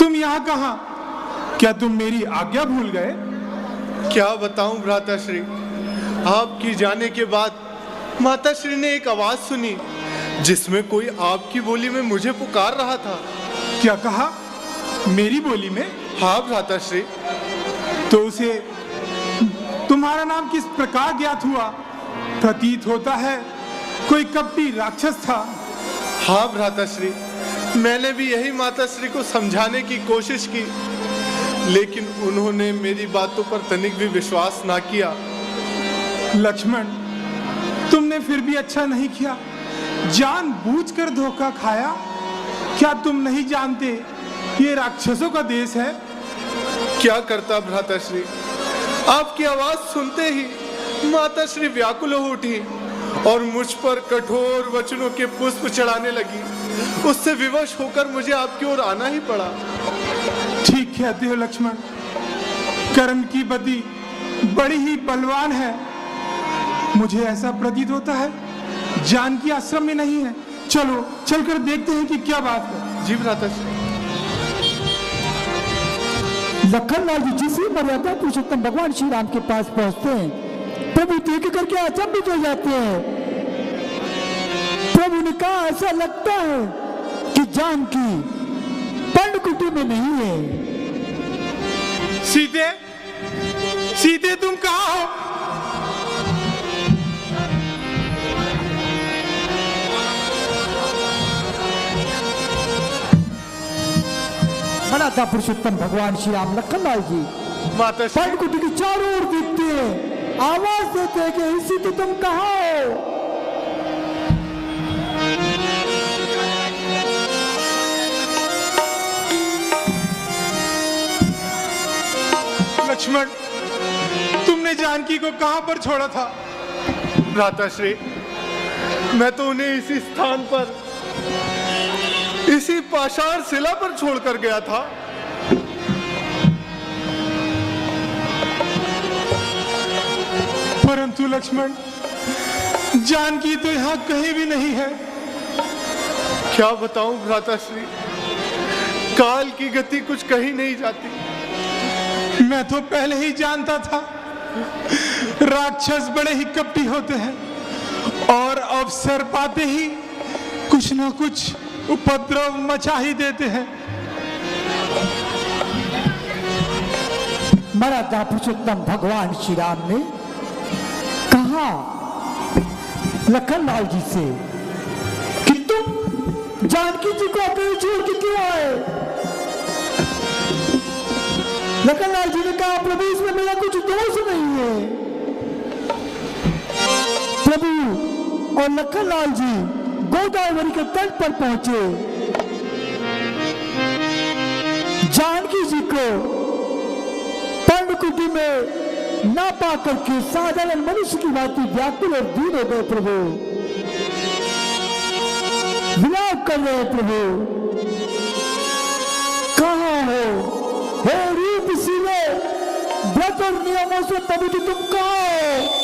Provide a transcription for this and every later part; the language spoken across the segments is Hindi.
तुम यहाँ कहाँ? क्या तुम मेरी आज्ञा भूल गए? क्या बताऊं भ्राताश्री, आपकी जाने के बाद माताश्री ने एक आवाज सुनी जिसमें कोई आपकी बोली में मुझे पुकार रहा था। क्या कहा? मेरी बोली में? हाँ भ्राताश्री। तो उसे तुम्हारा नाम किस प्रकार ज्ञात हुआ? प्रतीत होता है कोई कपटी राक्षस था। हाँ भ्राताश्री, मैंने भी यही माताश्री को समझाने की कोशिश की, लेकिन उन्होंने मेरी बातों पर तनिक भी विश्वास ना किया। लक्ष्मण, तुमने फिर भी अच्छा नहीं किया, जानबूझकर धोखा खाया। क्या तुम नहीं जानते ये राक्षसों का देश है? क्या करता भ्राताश्री, आपकी आवाज सुनते ही माताश्री व्याकुल हो उठी और मुझ पर कठोर वचनों के पुष्प चढ़ाने लगी। उससे विवश होकर मुझे आपकी ओर आना ही पड़ा। ठीक कहते हो लक्ष्मण, कर्म की बदी बड़ी ही बलवान है। मुझे ऐसा प्रतीत होता है जानकी आश्रम में नहीं है। चलो चलकर देखते हैं कि क्या बात है। जी भ्राताश्री। लखनलाल जी जिस मर्यादा पुरुषोत्तम भगवान श्री राम के पास पहुंचते हैं, प्रभु देख करके अचंभित हो जाते हैं। प्रभु ने कहा, ऐसा लगता है कि जानकी पर्णकुटी में नहीं है। सीते, सीते तुम कहाँ हो? मर्यादा पुरुषोत्तम भगवान श्री राम लखनलाल जी माताश्री, पर्णकुटी की चारों ओर देखते हैं, आवाज देते हैं कि सीते तुम कहाँ हो? लक्ष्मण, तुमने जानकी को कहां पर छोड़ा था? भ्राताश्री, मैं तो उन्हें इसी स्थान पर, इसी पाषाण शिला पर छोड़कर गया था। परंतु लक्ष्मण, जानकी तो यहाँ कहीं भी नहीं है। क्या बताऊं भ्राताश्री, काल की गति कुछ कहीं नहीं जाती। मैं तो पहले ही जानता था राक्षस बड़े ही कपटी होते हैं और अवसर पाते ही कुछ ना कुछ उपद्रव मचा ही देते हैं। मर्यादा पुरुषोत्तम भगवान श्री राम ने कहा लखनलाल जी से कि तुम जानकी जी को अकेले छोड़ के क्यों आए? लखनलाल जी ने कहा, प्रभु इसमें मेरा कुछ दोष नहीं है। प्रभु और लखनलाल जी गोदावरी के तट पर पहुंचे। जानकी जी को पर्णकुटी में ना पा करके साधारण मनुष्य की भांति व्याकुल और दीन हो गए। प्रभु विलाप कर रहे प्रभु, कहाँ हो हे रूप सीले, व्रत और नियमों से पवित्र तुम कहाँ हो?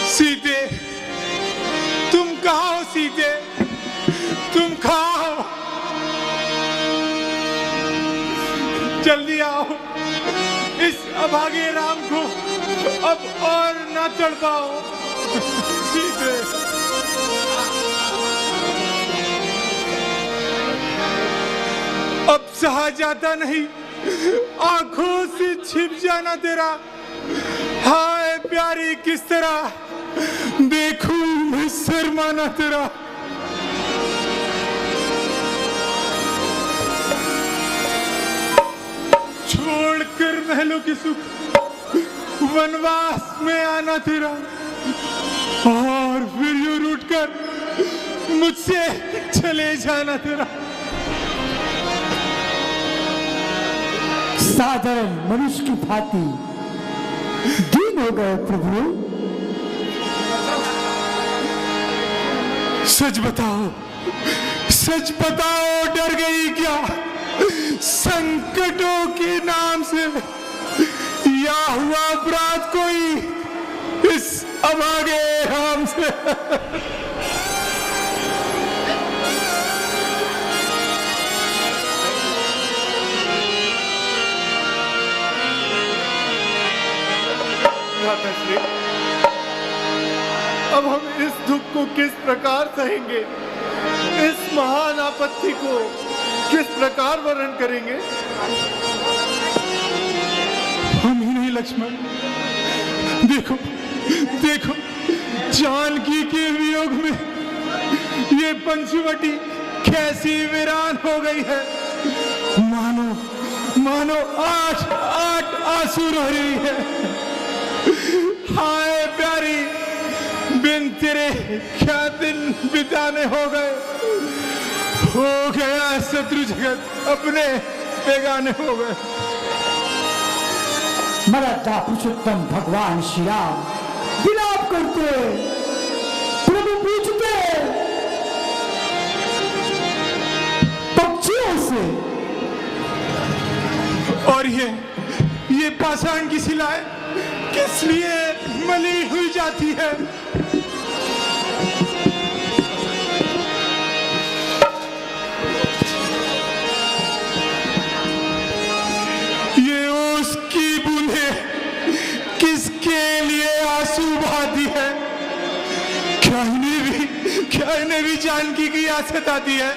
सीते, तुम कहाँ हो? सीते, तुम कहाँ हो? जल्दी आओ, इस अभागे राम को अब और ना चढ़ पाओ। सीते, अब सहा जाता नहीं, आंखों से छिप जाना तेरा। हाय प्यारी, किस तरह देखूं मैं शर्माना तेरा। छोड़कर महलों की सुख, वनवास में आना तेरा, और फिर यूं रूठकर मुझसे चले जाना तेरा। साधारण मनुष्य की भांति दीन हो गए प्रभु। सच बताओ, सच बताओ, डर गई क्या? संकटों के नाम से या हुआ अपराध कोई इस अभागे राम से? भ्राताश्री, अब हम इस दुख को किस प्रकार सहेंगे, इस महान आपत्ति को किस प्रकार वर्ण करेंगे? हम ही नहीं लक्ष्मण, देखो देखो जानकी के वियोग में ये पंचवटी कैसी वीरान हो गई है। मानो मानो 8 आंसू रो रही है। हाय प्यारी, बिन तेरे क्या दिन बिताने हो गए। हो गया शत्रु जगत, अपने बेगाने हो गए। मराठा पुरुषोत्तम भगवान श्री राम विलाप करते, प्रभु पूछते पक्षियों से, और ये पाषाण की शिलाएं किस लिए मली हुई जाती है। ये उसकी बूंदें किसके लिए आंसू बहाती है। क्या इन्हें भी जानकी की याद सताती है।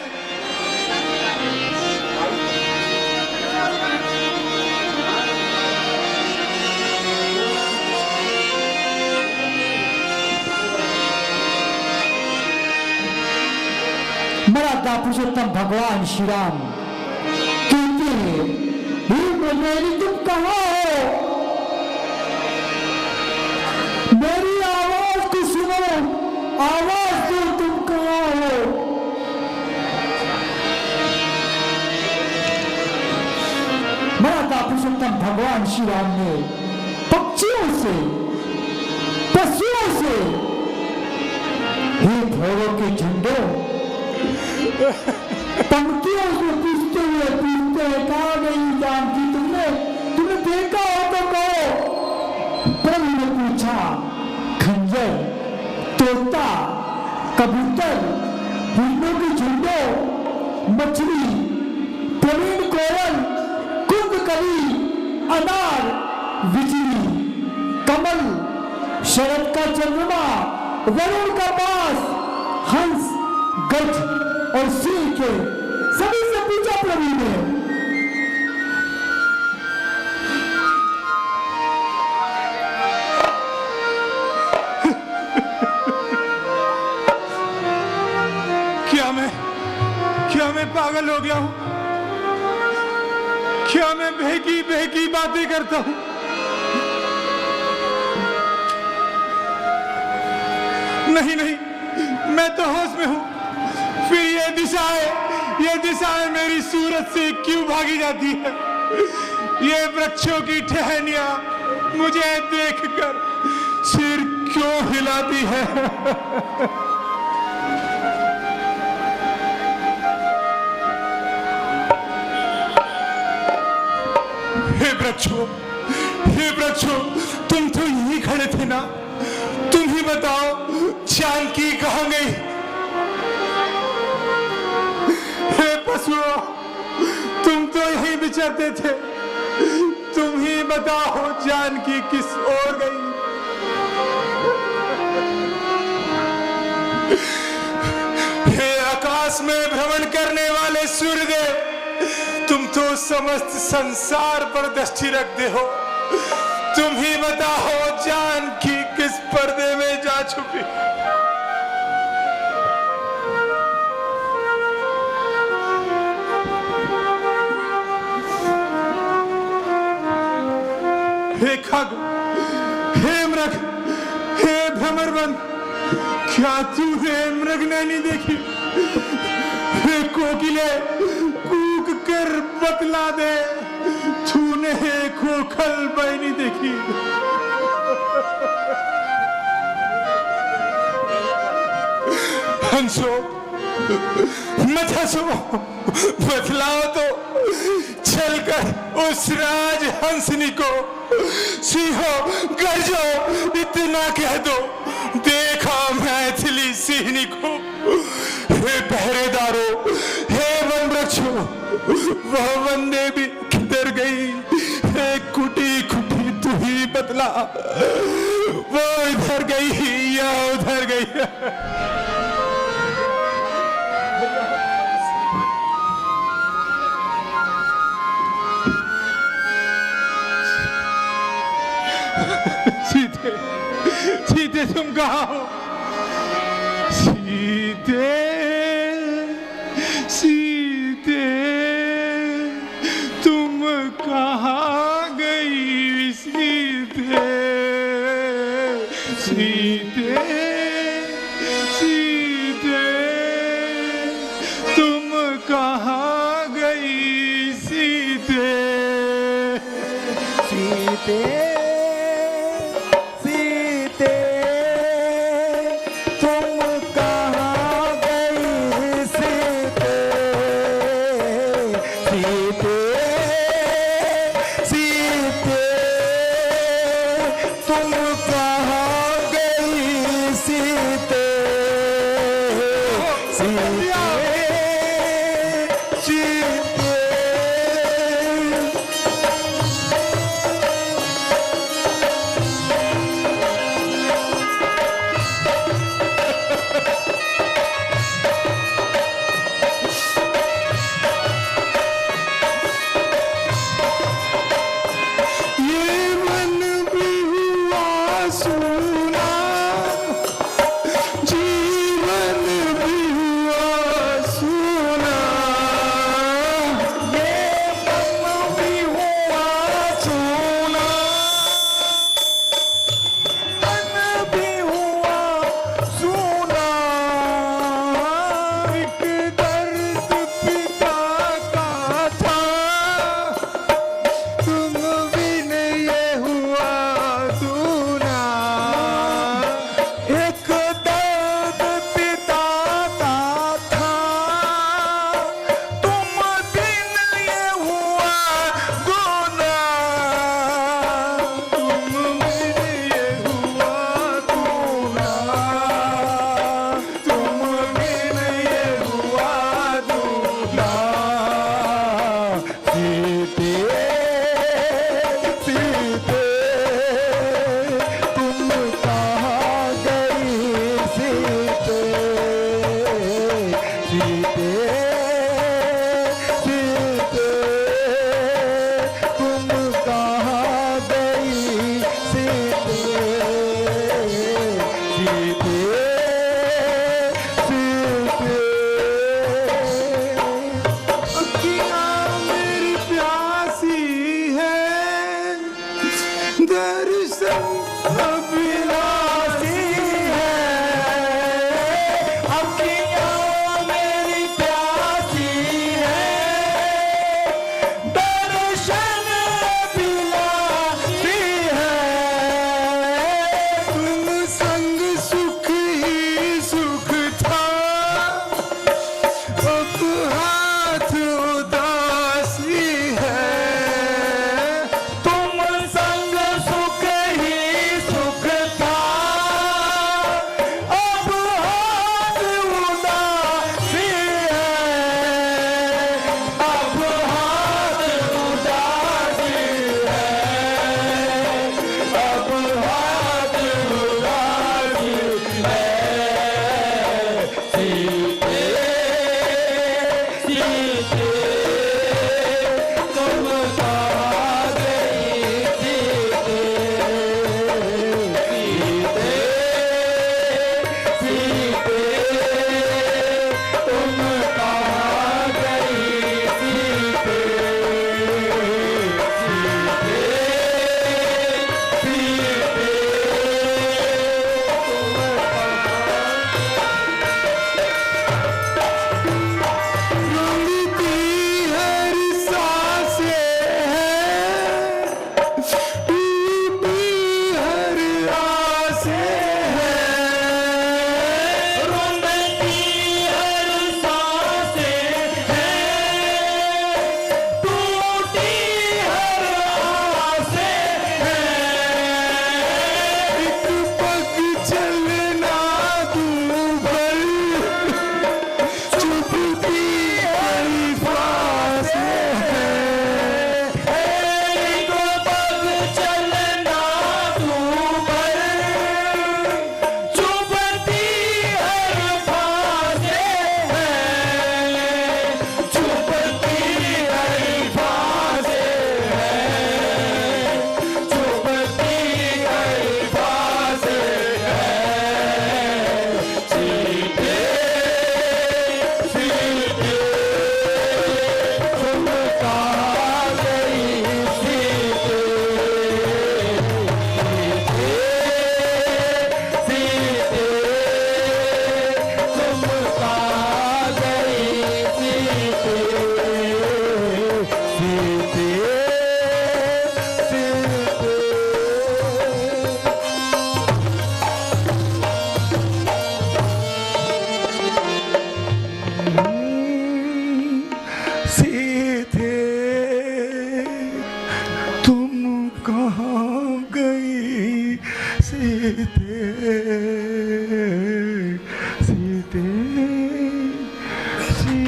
मराठा पुरुषोत्तम भगवान श्री राम कहते हैं, मेरी तुम कहाँ हो, मेरी आवाज को सुनो, आवाज दो, तुम कहाँ हो। मराठा पुरुषोत्तम भगवान श्री राम ने पक्षियों से, पशुओं से, हे भैरव के झंडों, पंक्तियों से पूछते हुए कहा गई जानकी, तुमने देखा हो तो कहो। प्रभु ने पूछा, खंजर, तोता, कबूतर, हिरणों के झुंडों, मछली, प्रवीण कोयल, कुंद कली, अनार, बिजली, कमल, शरद का चंद्रमा, वरुण का बास, हंस, गज और सिंह के सभी से पूछा प्रभु ने। क्या मैं पागल हो गया हूं? क्या मैं बहकी बातें करता हूं? नहीं, मैं तो होश में हूं। फिर ये दिशाएं मेरी सूरत से क्यों भागी जाती है? ये वृक्षों की टहनियां मुझे देखकर सिर क्यों हिलाती है? हे वृक्षों, तुम तो यहीं खड़े थे ना? तुम ही बताओ, जानकी कहाँ गई? हे पशुओं, तुम तो यहीं विचरते थे। तुम ही बताओ, जानकी किस ओर गई? हे आकाश में भ्रमण करने वाले सूर्यदेव, तुम तो समस्त संसार पर दृष्टि रखते हो। तुम ही बताओ, जानकी किस पर्दे में जा छुपी? हे खग, हे मृग, हे भ्रमरवन, क्या तूने मृगनयनी देखी? हे कोकिले, कूक कर बतला दे, तूने खोखल बैनी देखी? हंसो, मत हंसो, बतलाओ तो चलकर उस राज हंसनी को, सिंहो गर्जो, इतना कह दो, देखा मैथिली सिंहनी को। हे पहरेदारों, हे वन वृक्षों, वह वंदे भी किधर गई? हे कुटी कुटी तू ही बतला। वो इधर गई या उधर गई। सीते, सीते तुम कहाँ हो? सीते, सीते तुम कहाँ गई? सीते, सीते, सीते तुम कहाँ गई? सीते, सीते सीते तुम कहाँ गई? सीते सीते सीते तुम कहाँ गई? सीते सीते सीते ये मन भी हुआ सूना, जीवन भी हुआ सूना। ये मन भी हुआ सोना, मन भी हुआ सोना। एक दर्द पिता का था, तुम बिन ये हुआ दूना। एक दर्द पिता का था, तुम बिन ये हुआ दूना। तुम बिन ये हुआ दूना, तुम बिन ये हुआ दूना। सीते सीते तुम कहाँ गई? सीते सीते सीते तुम कहाँ गई? सीते सीते सीते अखियाँ मेरी प्यासी है, दर्शन अभिलाषी है। अखियाँ मेरी प्यासी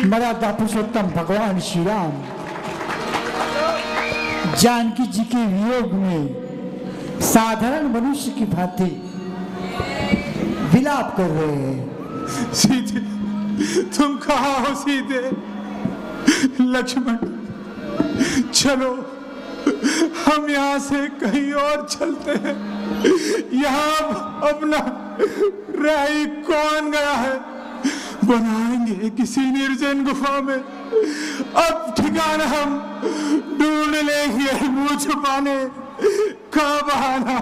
मर्यादा पुरुषोत्तम भगवान श्री राम जानकी जी के वियोग में साधारण मनुष्य की भांति विलाप कर रहे हैं। सीधे, तुम कहाँ हो सीधे? लक्ष्मण, चलो हम यहाँ से कहीं और चलते हैं। यहाँ अपना रही कौन गया है? बनाएंगे किसी निर्जन गुफा में अब ठिकाना हम ढूंढ लेंगे, मुंह छुपाने का बहाना।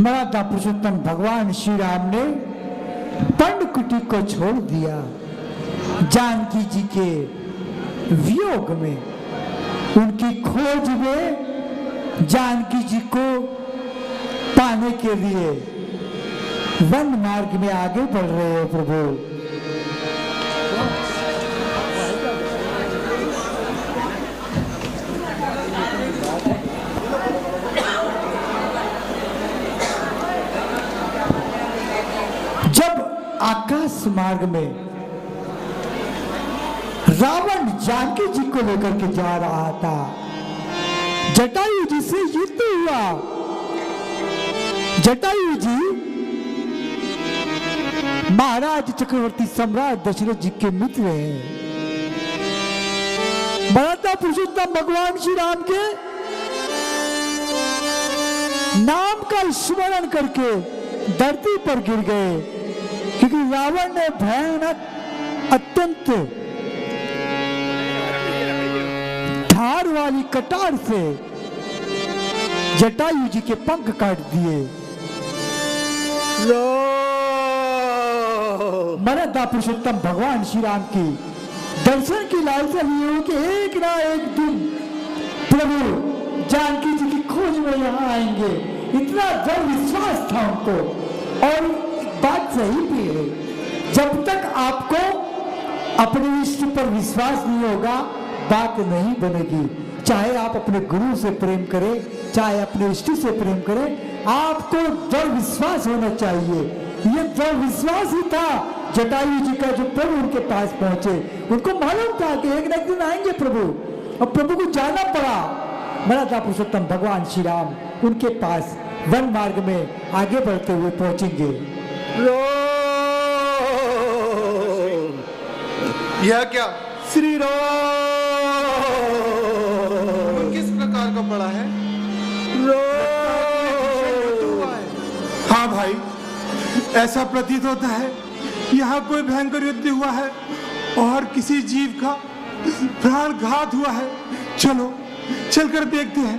मर्यादा पुरुषोत्तम भगवान श्री राम ने पर्णकुटी को छोड़ दिया। जानकी जी के वियोग में, उनकी खोज में जानकी जी को पाने के लिए वन मार्ग में आगे बढ़ रहे हो प्रभु। जब आकाश मार्ग में रावण जानकी जी को लेकर के जा रहा था, जटायु जी से युद्ध हुआ। जटायु जी महाराज चक्रवर्ती सम्राट दशरथ जी के मित्र हैं। मर्यादा पुरुषोत्तम भगवान श्री राम के नाम का स्मरण करके धरती पर गिर गए, क्योंकि रावण ने भयानक अत्यंत धार वाली कटार से जटायु जी के पंख काट दिए। मर्यादा पुरुषोत्तम भगवान श्री राम की दर्शन की लालसा लिए हो कि एक ना एक दिन प्रभु जानकी जी की खोज में यहाँ आएंगे। इतना दृढ़ विश्वास था उनको। और बात सही भी है, जब तक आपको अपने इष्ट पर विश्वास नहीं होगा बात नहीं बनेगी। चाहे आप अपने गुरु से प्रेम करें, चाहे अपने इष्ट से प्रेम करें, आपको दृढ़ विश्वास होना चाहिए। ये दृढ़ विश्वास ही था जटायु जी का, जो प्रभु उनके पास पहुंचे। उनको मालूम था कि एक ना एक दिन आएंगे प्रभु, और प्रभु को जाना पड़ा। मर्यादा पुरुषोत्तम भगवान श्री राम उनके पास वन मार्ग में आगे बढ़ते हुए पहुंचेंगे। यह क्या श्री राम किस प्रकार का पड़ा है? हाँ भाई, ऐसा प्रतीत होता है यहाँ कोई भयंकर युद्ध हुआ है और किसी जीव का प्राणघात हुआ है। चलो चलकर देखते हैं।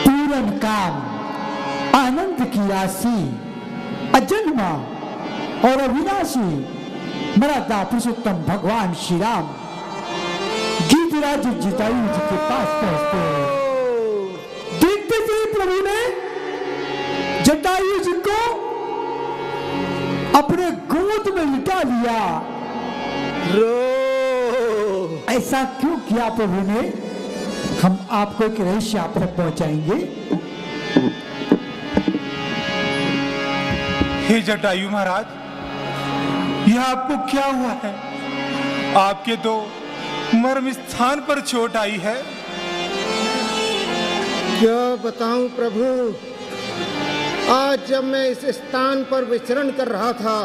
पूर्ण काम, आनंद की राशि, अजन्मा और अविनाशी मर्यादा पुरुषोत्तम भगवान श्री राम गीतराज जटायु जी के पास पहुंचते हैं। देखते ही प्रभु ने जटायु जी को अपने गोद में लिटा लिया। ऐसा क्यों किया प्रभु ने? हम आपको एक रहस्य आप तक पहुंचाएंगे। हे जटायु महाराज, यह आपको क्या हुआ है? आपके तो मर्म स्थान पर चोट आई है। क्या बताऊं प्रभु, आज जब मैं इस स्थान पर विचरण कर रहा था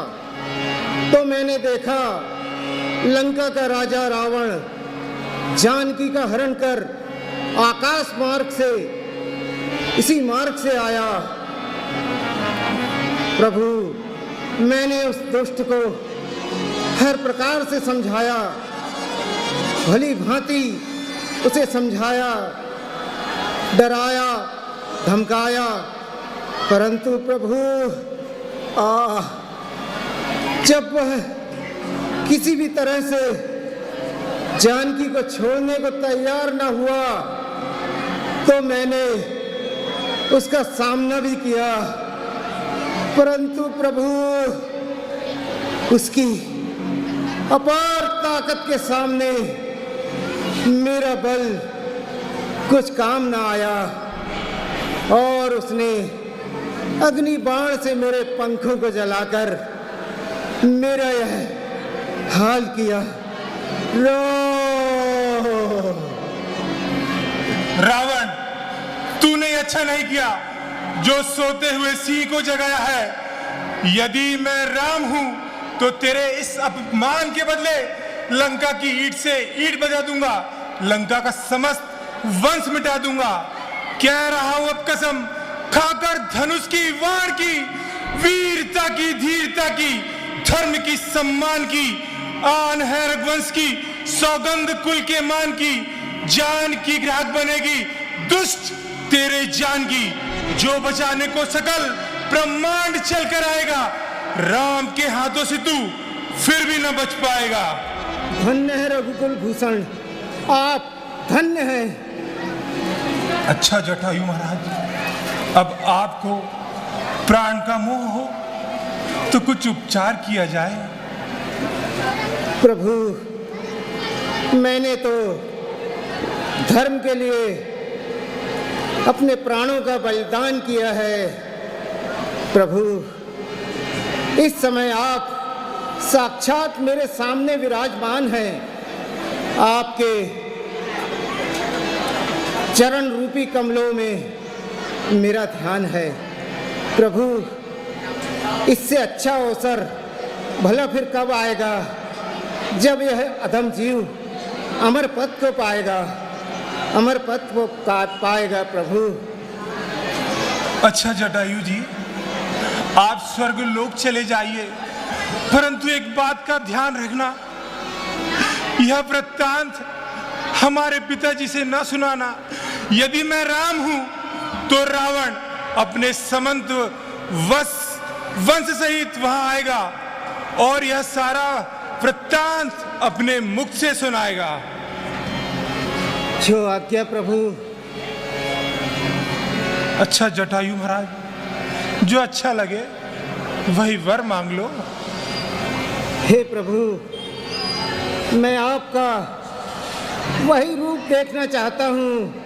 तो मैंने देखा लंका का राजा रावण जानकी का हरण कर आकाश मार्ग से, इसी मार्ग से आया। प्रभु, मैंने उस दुष्ट को हर प्रकार से समझाया, भली भांति उसे समझाया, डराया, धमकाया, परंतु प्रभु जब वह किसी भी तरह से जानकी को छोड़ने को तैयार न हुआ तो मैंने उसका सामना भी किया, परंतु प्रभु उसकी अपार ताकत के सामने मेरा बल कुछ काम ना आया और उसने अग्नि बाण से मेरे पंखों को जलाकर मेरा यह हाल किया। रावण, तूने अच्छा नहीं किया जो सोते हुए सिंह को जगाया है। यदि मैं राम हूं तो तेरे इस अपमान के बदले लंका की ईंट से ईंट बजा दूंगा, लंका का समस्त वंश मिटा दूंगा। कह रहा हूं अब कसम खाकर धनुष की, वाण की, वीरता की, धीरता की, धर्म की, सम्मान की, आन है रघुवंश की, सौगंध कुल के मान की, जान की ग्राहक बनेगी दुष्ट तेरे जान की। जो बचाने को सकल ब्रह्मांड चल कर आएगा, राम के हाथों से तू फिर भी न बच पाएगा। धन्य है रघुकुल भूषण, आप धन्य हैं। अच्छा जटायु महाराज, अब आपको प्राण का मोह हो तो कुछ उपचार किया जाए। प्रभु, मैंने तो धर्म के लिए अपने प्राणों का बलिदान किया है। प्रभु, इस समय आप साक्षात मेरे सामने विराजमान हैं। आपके चरण रूपी कमलों में मेरा ध्यान है। प्रभु, इससे अच्छा अवसर भला फिर कब आएगा जब यह अधम जीव अमर पद को पाएगा, अमर पद को पाएगा। प्रभु, अच्छा जटायु जी, आप स्वर्ग लोक चले जाइए, परंतु एक बात का ध्यान रखना, यह वृत्तांत हमारे पिताजी से न सुनाना। यदि मैं राम हूं तो रावण अपने समंत वंश सहित वहां आएगा और यह सारा वृत्तांत अपने मुख से सुनाएगा। जो आज्ञा प्रभु। अच्छा जटायु महाराज, जो अच्छा लगे वही वर मांग लो। हे प्रभु, मैं आपका वही रूप देखना चाहता हूँ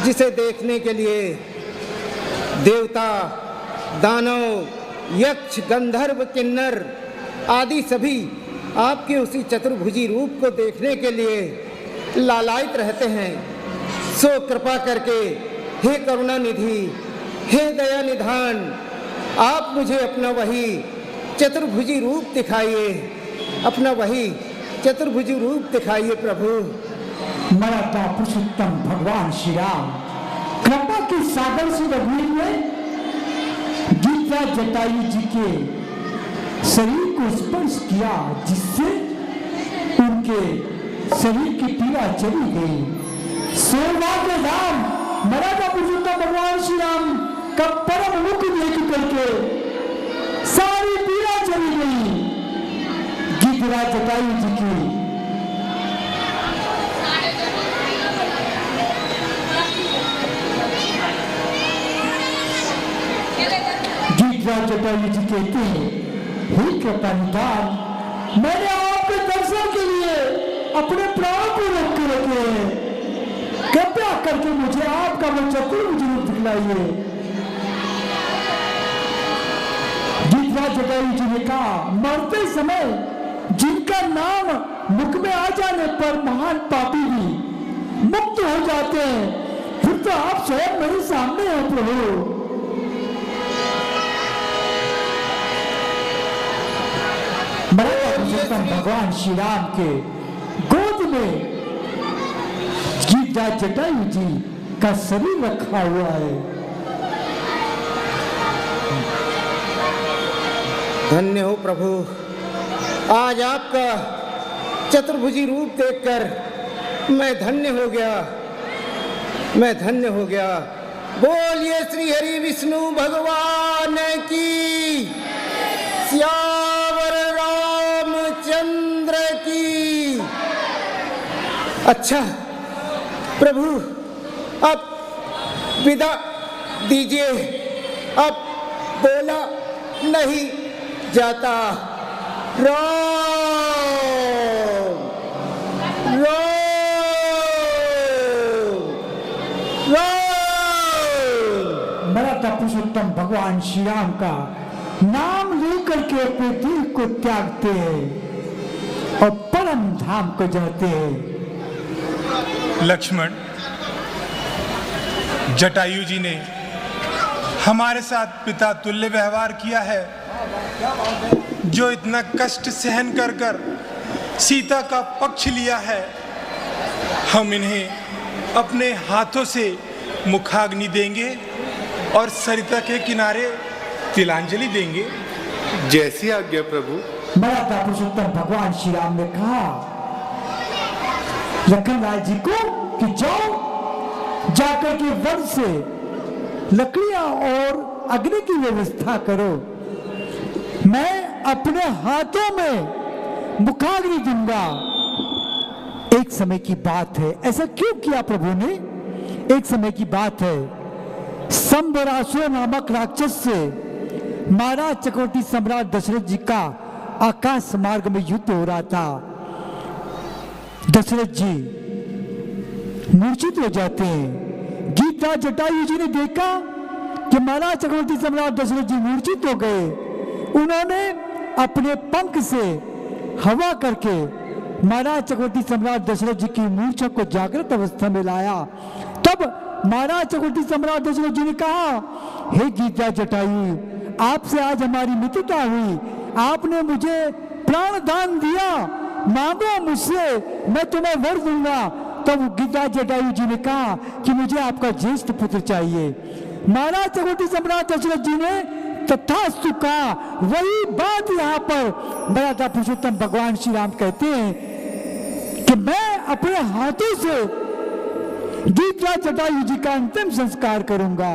जिसे देखने के लिए देवता, दानव, यक्ष, गंधर्व, किन्नर आदि सभी आपके उसी चतुर्भुजी रूप को देखने के लिए लालायित रहते हैं। सो कृपा करके हे करुणा निधि, हे दया निधान, आप मुझे अपना वही चतुर्भुजी रूप दिखाइए, अपना वही चतुर्भुजी रूप दिखाइए प्रभु। मराठा पुरुषोत्तम भगवान श्री राम कृपा के सागर से रघुवीर ने गिरिराज जटायु जी के शरीर को स्पर्श किया, जिससे उनके शरीर की पीड़ा चली गई। सौभाग्य राम मराठा पुरुषोत्तम भगवान श्री राम का परम मुख देख करके सारी पीड़ा चली गई। गिरिराज जटायु जी की जटायु जी कहते हैं, हे कृपा निधान, मैंने आपके दर्शन के लिए अपने प्राण को रोक के रखे हैं। कृपया करके मुझे आपका वो चतुर्भुज रूप दिखलाइए। गिरिराज जटायु जी ने कहा, मरते समय जिनका नाम मुख में आ जाने पर महान पापी भी मुक्त हो जाते हैं, फिर तो आप स्वयं मेरे सामने हैं प्रभु। भगवान श्री राम के गोद में गिरिराज जटायु जी का शरीर रखा हुआ है। धन्य हो प्रभु, आज आपका चतुर्भुजी रूप देखकर मैं धन्य हो गया, मैं धन्य हो गया। बोलिए श्री हरि विष्णु भगवान की, सियावर रामचंद्र की। अच्छा प्रभु, अब विदा दीजिए, अब बोला नहीं जाता। राम राम पुरुषोत्तम भगवान श्री राम का नाम लेकर के अपने दिल को त्यागते हैं और परम धाम को जाते हैं। लक्ष्मण, जटायु जी ने हमारे साथ पिता तुल्य व्यवहार किया है। जो इतना कष्ट सहन कर कर सीता का पक्ष लिया है, हम इन्हें अपने हाथों से मुखाग्नि देंगे और सरिता के किनारे तिलांजलि देंगे। जैसी आज्ञा प्रभु। मराठा पुरुषोत्तम भगवान श्री राम ने कहा लखन राय जी को कि जाओ, जाकर के वन से लकड़ियां और अग्नि की व्यवस्था करो, मैं अपने हाथों में मुखाग्नि दूंगा। एक समय की बात है, ऐसा क्यों किया प्रभु ने? एक समय की बात है, संबरासुर नामक राक्षस से महाराज चक्रवर्ती सम्राट दशरथ जी का आकाश मार्ग में युद्ध हो रहा था। दशरथ जी मूर्छित हो जाते हैं। गीता जटायु जी ने देखा कि महाराज चक्रवर्ती सम्राट दशरथ जी मूर्छित हो गए। उन्होंने अपने पंख से हवा करके महाराज चक्रवर्ती सम्राट दशरथ जी की मूर्छा को जागृत अवस्था में लाया। तब महाराज चक्रवर्ती सम्राट दशरथ जी ने कहा, हे गीता जटायु, आपसे आज हमारी मित्रता हुई, आपने मुझे प्राण दान दिया, मांगो मुझसे, मैं तुम्हें वर दूंगा। तब गीता जटायु जी ने कहा कि मुझे आपका ज्येष्ठ पुत्र चाहिए। महाराज चक्रवर्ती सम्राट दशरथ जी ने तथास्तु कहा। वही बात यहाँ पर मराठा पुरुषोत्तम भगवान श्री राम कहते हैं कि मैं अपने हाथों से गीता जटायु जी का अंतिम संस्कार करूंगा।